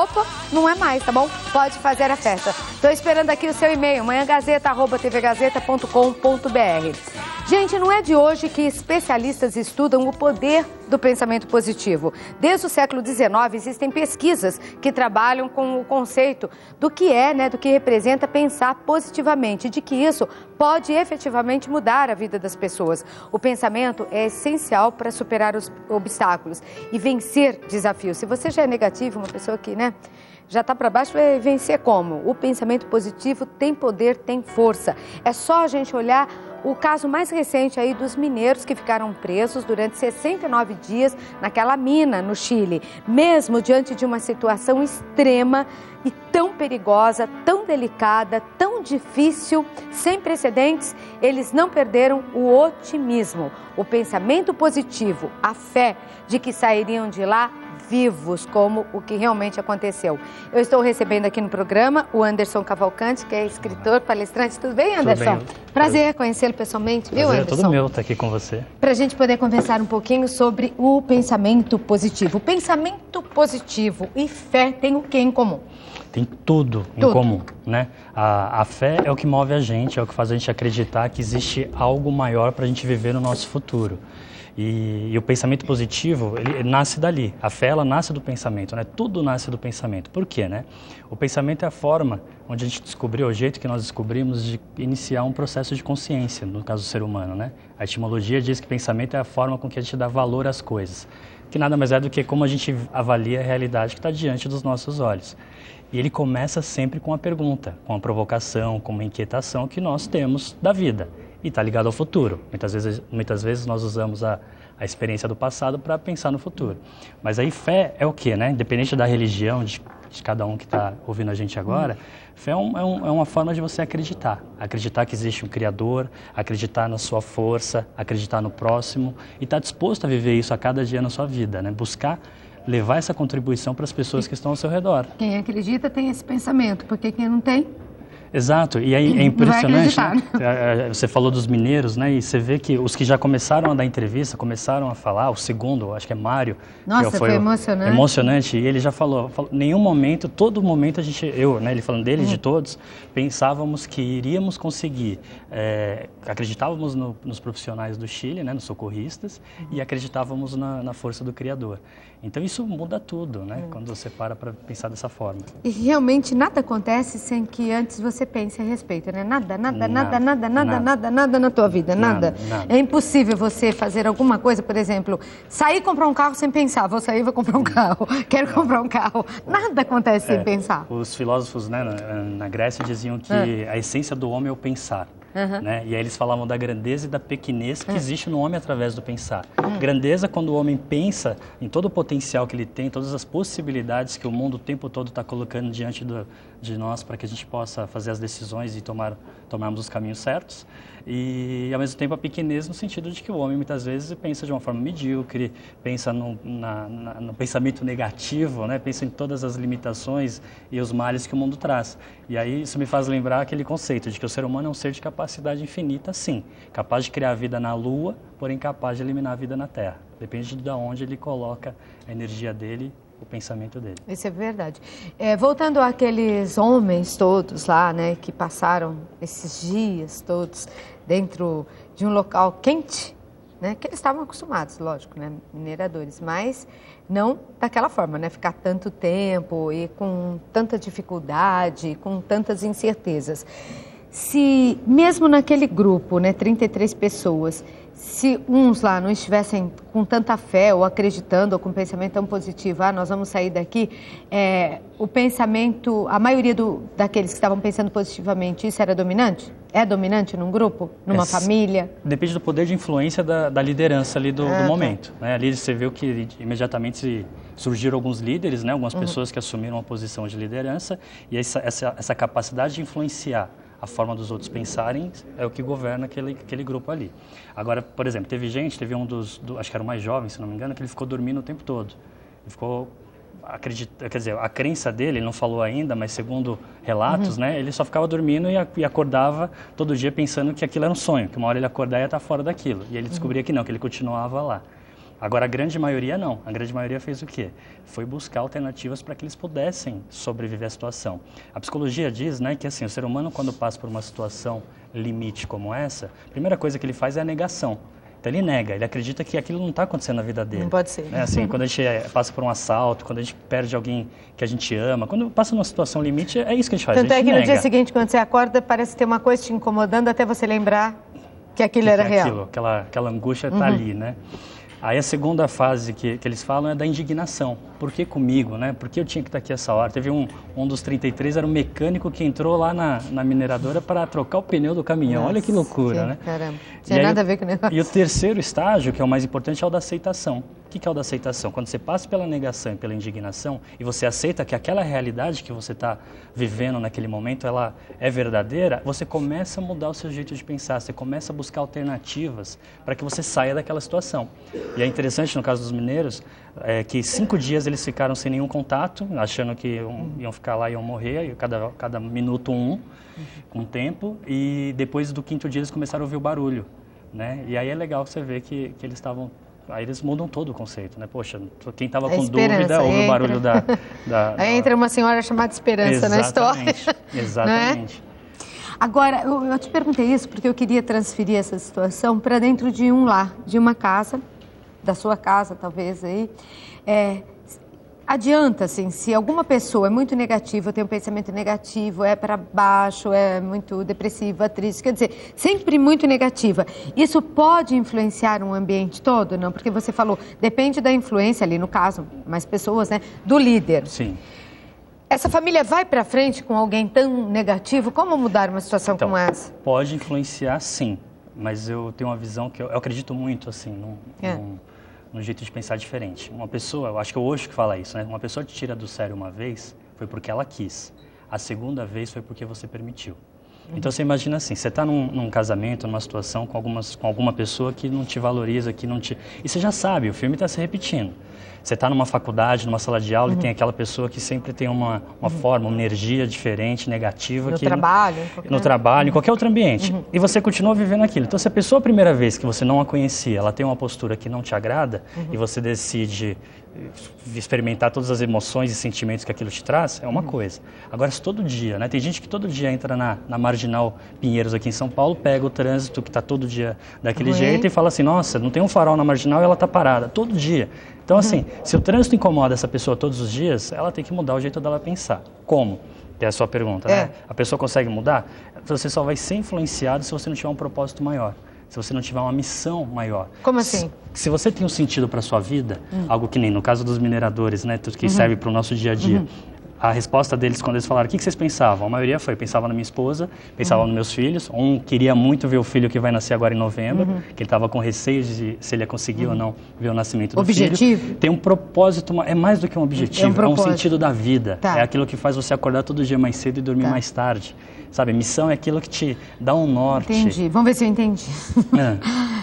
Opa, não é mais, tá bom? Pode fazer a festa. Estou esperando aqui o seu e-mail, manhãgazeta@tvgazeta.com.br. Gente, não é de hoje que especialistas estudam o poder do pensamento positivo. Desde o século XIX existem pesquisas que trabalham com o conceito do que é, do que representa pensar positivamente, de que isso pode efetivamente mudar a vida das pessoas. O pensamento é essencial para superar os obstáculos e vencer desafios. Se você já é negativo, uma pessoa que, já está para baixo, vai vencer como? O pensamento positivo tem poder, tem força. É só a gente olhar o caso mais recente aí dos mineiros que ficaram presos durante 69 dias naquela mina no Chile. Mesmo diante de uma situação extrema e tão perigosa, tão delicada, tão difícil, sem precedentes, eles não perderam o otimismo, o pensamento positivo, a fé de que sairiam de lá vivos, como o que realmente aconteceu. Eu estou recebendo aqui no programa o Anderson Cavalcante, que é escritor, palestrante. Tudo bem, Anderson? Tudo bem. Prazer conhecê-lo pessoalmente, viu, Anderson? É todo meu estar aqui com você. Para a gente poder conversar um pouquinho sobre o pensamento positivo. O pensamento positivo e fé tem o que em comum? Tem tudo em comum, né? A fé é o que move a gente, é o que faz a gente acreditar que existe algo maior para a gente viver no nosso futuro. E o pensamento positivo, ele nasce dali. A fé, ela nasce do pensamento, né? Tudo nasce do pensamento. Por quê, né? O pensamento é a forma onde a gente descobriu, o jeito que nós descobrimos de iniciar um processo de consciência, no caso do ser humano, né? A etimologia diz que pensamento é a forma com que a gente dá valor às coisas, que nada mais é do que como a gente avalia a realidade que está diante dos nossos olhos. E ele começa sempre com a pergunta, com a provocação, com uma inquietação que nós temos da vida. E está ligado ao futuro. Muitas vezes nós usamos a experiência do passado para pensar no futuro. Mas aí fé é o quê, né? Independente da religião, de cada um que está ouvindo a gente agora, fé é uma forma de você acreditar. Acreditar que existe um Criador, acreditar na sua força, acreditar no próximo e estar disposto a viver isso a cada dia na sua vida, né? Buscar levar essa contribuição para as pessoas que estão ao seu redor. Quem acredita tem esse pensamento, porque quem não tem... Exato, e aí é impressionante, né? Você falou dos mineiros, né? E você vê que os que já começaram a dar entrevista, começaram a falar, o segundo, acho que é Mário. Nossa, foi emocionante. Emocionante, e ele já falou, nenhum momento, todo momento a gente, ele falando dele, de todos, pensávamos que iríamos conseguir, acreditávamos nos profissionais do Chile, né? Nos socorristas, e acreditávamos na força do Criador. Então isso muda tudo, né? Quando você para pensar dessa forma. E realmente nada acontece sem que antes você pense a respeito, né? Nada na tua vida, nada. É impossível você fazer alguma coisa, por exemplo, sair e comprar um carro sem pensar. Vou sair e vou comprar um carro. Quero comprar um carro. Nada acontece sem pensar. Os filósofos, né, na Grécia diziam que a essência do homem é o pensar. Né? E aí eles falavam da grandeza e da pequenez que existe no homem através do pensar. Grandeza quando o homem pensa em todo o potencial que ele tem, todas as possibilidades que o mundo o tempo todo está colocando diante de nós para que a gente possa fazer as decisões e tomarmos os caminhos certos. E, ao mesmo tempo, a pequenez no sentido de que o homem, muitas vezes, pensa de uma forma medíocre, pensa no pensamento negativo, né? Pensa em todas as limitações e os males que o mundo traz. E aí isso me faz lembrar aquele conceito de que o ser humano é um ser de capacidade infinita, sim. Capaz de criar vida na Lua, porém capaz de eliminar a vida na Terra. Depende de onde ele coloca a energia dele, o pensamento dele. Isso é verdade. Voltando àqueles homens todos lá, né, que passaram esses dias todos dentro de um local quente, né, que eles estavam acostumados, lógico, né, mineradores, mas não daquela forma, né, ficar tanto tempo e com tanta dificuldade, com tantas incertezas. Se mesmo naquele grupo, né, 33 pessoas, se uns lá não estivessem com tanta fé ou acreditando ou com um pensamento tão positivo, nós vamos sair daqui, o pensamento, a maioria daqueles que estavam pensando positivamente, isso era dominante? É dominante num grupo, numa família? Depende do poder de influência da liderança ali do momento. Né? Ali você viu que imediatamente surgiram alguns líderes, né? Algumas pessoas que assumiram uma posição de liderança e essa capacidade de influenciar a forma dos outros pensarem é o que governa aquele grupo ali. Agora, por exemplo, teve um acho que era o mais jovem, se não me engano, que ele ficou dormindo o tempo todo. Ele ficou, a crença dele, ele não falou ainda, mas segundo relatos, né, ele só ficava dormindo e acordava todo dia pensando que aquilo era um sonho, que uma hora ele acordar e ia estar fora daquilo. E ele descobria que não, que ele continuava lá. Agora, a grande maioria não. A grande maioria fez o quê? Foi buscar alternativas para que eles pudessem sobreviver à situação. A psicologia diz, né, que assim, o ser humano, quando passa por uma situação limite como essa, a primeira coisa que ele faz é a negação. Então ele nega, ele acredita que aquilo não está acontecendo na vida dele. Não pode ser. Né? Assim, quando a gente passa por um assalto, quando a gente perde alguém que a gente ama, quando passa numa situação limite, é isso que a gente faz. Tanto a gente é que nega. no dia seguinte, quando você acorda, parece ter uma coisa te incomodando até você lembrar que aquilo era real. Aquela angústia está ali, né? Aí a segunda fase que eles falam é da indignação. Por que comigo, né? Por que eu tinha que estar aqui essa hora? Teve um dos 33, era um mecânico que entrou lá na mineradora para trocar o pneu do caminhão. Nossa, olha que loucura, né? Caramba, tinha nada a ver com o negócio. E o terceiro estágio, que é o mais importante, é o da aceitação. O que é o da aceitação? Quando você passa pela negação e pela indignação e você aceita que aquela realidade que você está vivendo naquele momento, ela é verdadeira, você começa a mudar o seu jeito de pensar, você começa a buscar alternativas para que você saia daquela situação. E é interessante, no caso dos mineiros, que 5 dias eles ficaram sem nenhum contato, achando que iam ficar lá e iam morrer, e cada minuto com tempo, e depois do 5º dia eles começaram a ouvir o barulho, né? E aí é legal você ver que eles estavam... Aí eles mudam todo o conceito, né? Poxa, quem estava com dúvida ouve o barulho da... Aí entra uma senhora chamada Esperança na história. Exatamente. Agora, eu te perguntei isso porque eu queria transferir essa situação para dentro de um lar, de uma casa, da sua casa talvez aí. Adianta, assim, se alguma pessoa é muito negativa, tem um pensamento negativo, é para baixo, é muito depressiva, triste, quer dizer, sempre muito negativa. Isso pode influenciar um ambiente todo, não? Porque você falou, depende da influência ali, no caso, mais pessoas, né, do líder. Sim. Essa família vai para frente com alguém tão negativo? Como mudar uma situação como essa? Pode influenciar, sim, mas eu tenho uma visão que eu acredito muito, assim, no jeito de pensar diferente. Uma pessoa, eu acho que é o Osho que fala isso, né? Uma pessoa te tira do sério uma vez, foi porque ela quis. A segunda vez foi porque você permitiu. Então você imagina assim, você está num casamento, numa situação com alguma pessoa que não te valoriza, que não te... E você já sabe, o filme está se repetindo. Você está numa faculdade, numa sala de aula e tem aquela pessoa que sempre tem uma forma, uma energia diferente, negativa. No trabalho. No trabalho, em qualquer outro ambiente. E você continua vivendo aquilo. Então se a pessoa, a primeira vez que você não a conhecia, ela tem uma postura que não te agrada e você decide experimentar todas as emoções e sentimentos que aquilo te traz, é uma coisa. Agora, se todo dia, né? Tem gente que todo dia entra na Marginal Pinheiros aqui em São Paulo, pega o trânsito que está todo dia daquele jeito e fala assim, nossa, não tem um farol na Marginal e ela está parada, todo dia. Então, assim, se o trânsito incomoda essa pessoa todos os dias, ela tem que mudar o jeito dela pensar. Como? Que é a sua pergunta, né? A pessoa consegue mudar? Você só vai ser influenciado se você não tiver um propósito maior. Se você não tiver uma missão maior. Como assim? Se você tem um sentido para a sua vida, algo que nem no caso dos mineradores, né, tudo que serve para o nosso dia a dia. A resposta deles, quando eles falaram, o que vocês pensavam? A maioria pensava na minha esposa, pensava nos meus filhos. Um queria muito ver o filho que vai nascer agora em novembro, que ele estava com receio de se ele ia conseguir ou não ver o nascimento do filho. Tem um propósito, é mais do que um objetivo, é um sentido da vida. É aquilo que faz você acordar todo dia mais cedo e dormir mais tarde. Sabe, missão é aquilo que te dá um norte. Entendi. Vamos ver se eu entendi.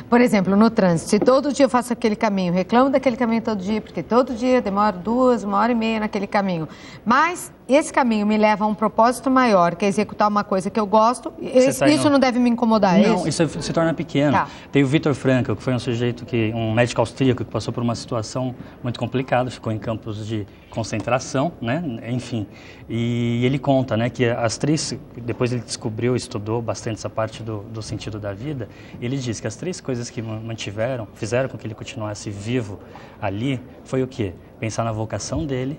Por exemplo, no trânsito, se todo dia eu faço aquele caminho, reclamo daquele caminho todo dia, porque todo dia eu demoro 1h30 naquele caminho. Mas esse caminho me leva a um propósito maior, que é executar uma coisa que eu gosto, isso não deve me incomodar, não, isso se torna pequeno. Tem o Viktor Frankl, que foi um sujeito, um médico austríaco que passou por uma situação muito complicada, ficou em campos de concentração, né? Enfim. E ele conta, né, que depois ele descobriu, estudou bastante essa parte do sentido da vida, ele diz que as 3 coisas que fizeram com que ele continuasse vivo ali, foi o quê? Pensar na vocação dele,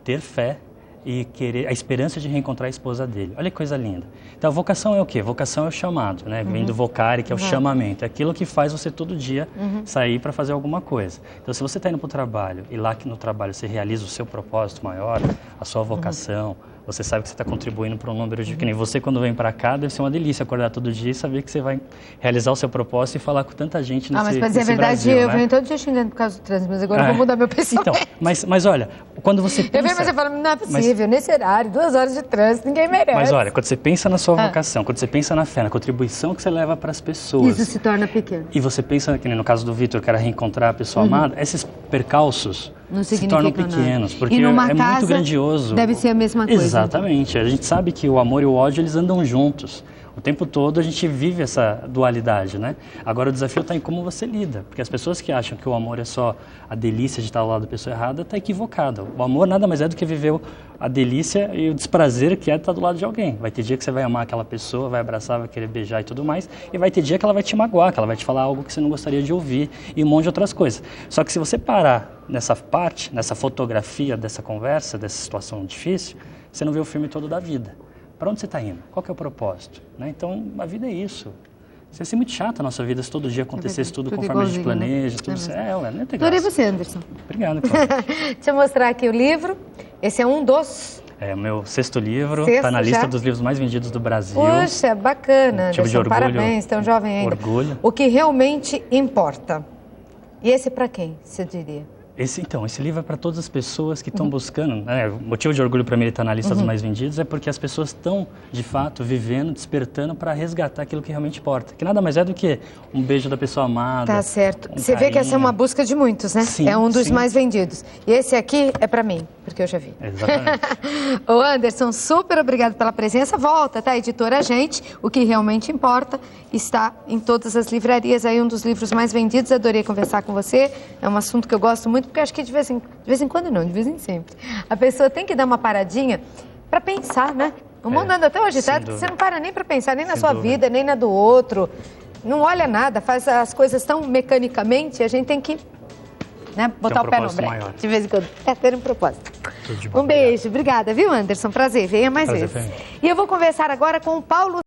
ter fé e querer a esperança de reencontrar a esposa dele. Olha que coisa linda. Então, a vocação é o quê? Vocação é o chamado, né? Vem do vocare, que é o chamamento. É aquilo que faz você todo dia sair para fazer alguma coisa. Então, se você está indo para o trabalho e lá no trabalho você realiza o seu propósito maior, a sua vocação, você sabe que você está contribuindo para um número de... Que nem você, quando vem para cá, deve ser uma delícia acordar todo dia e saber que você vai realizar o seu propósito e falar com tanta gente nesse Brasil. Mas para dizer a verdade, eu venho todo dia xingando por causa do trânsito, mas agora eu vou mudar meu pensamento. Então, mas olha, quando você pensa... Eu venho, mas você fala, não é possível, nesse horário, 2 horas de trânsito, ninguém merece. Mas olha, quando você pensa na sua vocação, quando você pensa na fé, na contribuição que você leva para as pessoas... Isso se torna pequeno. E você pensa, que nem no caso do Vitor, que era reencontrar a pessoa amada, esses percalços se tornam pequenos, porque é muito grandioso. Deve ser a mesma coisa. Exatamente. A gente sabe que o amor e o ódio, eles andam juntos. O tempo todo a gente vive essa dualidade, né? Agora o desafio está em como você lida, porque as pessoas que acham que o amor é só a delícia de estar ao lado da pessoa errada, está equivocada. O amor nada mais é do que viver a delícia e o desprazer que é estar do lado de alguém. Vai ter dia que você vai amar aquela pessoa, vai abraçar, vai querer beijar e tudo mais, e vai ter dia que ela vai te magoar, que ela vai te falar algo que você não gostaria de ouvir e um monte de outras coisas. Só que se você parar nessa parte, nessa fotografia dessa conversa, dessa situação difícil, você não vê o filme todo da vida. Para onde você está indo? Qual que é o propósito? Né? Então, a vida é isso. Ia ser muito chata a nossa vida se todo dia acontecesse tudo conforme a gente planeja. Tudo não tem graça. Adorei você, Anderson. Obrigado, Cláudia. Deixa eu mostrar aqui o livro. Esse é um dos... É o meu 6º livro, está na lista dos livros mais vendidos do Brasil. Puxa, bacana, Motivo de orgulho, parabéns, tão jovem ainda. Orgulho. O que realmente importa. E esse para quem, você diria? Esse livro é para todas as pessoas que estão buscando, né? O motivo de orgulho para mim ele estar na lista dos mais vendidos é porque as pessoas estão, de fato, vivendo, despertando para resgatar aquilo que realmente importa. Que nada mais é do que um beijo da pessoa amada. Tá certo. Você vê que essa é uma busca de muitos, né? Sim, é um dos sim. mais vendidos. E esse aqui é para mim, porque eu já vi. Exatamente. Ô Anderson, super obrigado pela presença. Volta, tá? Editora Gente, o que realmente importa, está em todas as livrarias. Aí um dos livros mais vendidos. Adorei conversar com você. É um assunto que eu gosto muito, porque acho que de vez em quando não, de vez em sempre. A pessoa tem que dar uma paradinha para pensar, né? O mundo anda tão agitado que você não para nem para pensar, nem na sua vida, nem na do outro. Não olha nada, faz as coisas tão mecanicamente, a gente tem que, né, botar o pé no breque. De vez em quando. Ter um propósito. Tudo de bom, Um beijo, obrigada, viu, Anderson? Prazer, venha mais Prazer vezes. E eu vou conversar agora com o Paulo